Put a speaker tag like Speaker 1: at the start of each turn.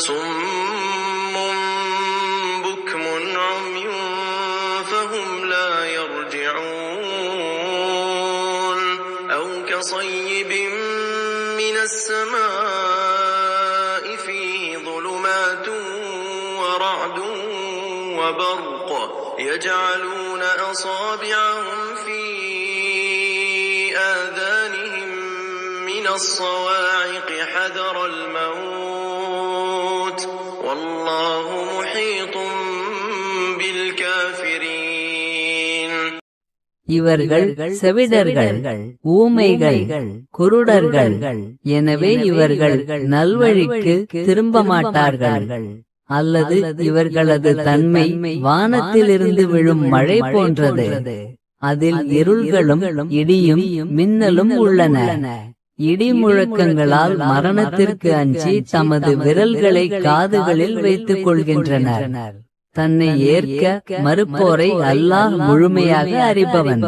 Speaker 1: صم بكم عمي فهم لا يرجعون أو كصيب من السماء فيه ظلمات ورعد وبرق يجعلون أصابعهم في آذانهم من الصواعق حذر الموت والله محيط بالكافرين.
Speaker 2: இவர்கள் செவிடர்கள், ஊமைகள், குருடர்கள். எனவே இவர்கள் நல்வழிக்கு திரும்ப மாட்டார்கள். அல்லது இவர்களது தன்மை வானத்திலிருந்து விழும் மழை போன்றது. அதில் இருள்களும் இடியும் மின்னலும் உள்ளன. இடி முழக்கங்களால் மரணத்திற்கு அஞ்சி தமது விரல்களை காதுகளில் வைத்துக் கொள்கின்றனர். தன்னை ஏற்க மறுப்போரை அல்லாஹ் முழுமையாக அறிபவன்.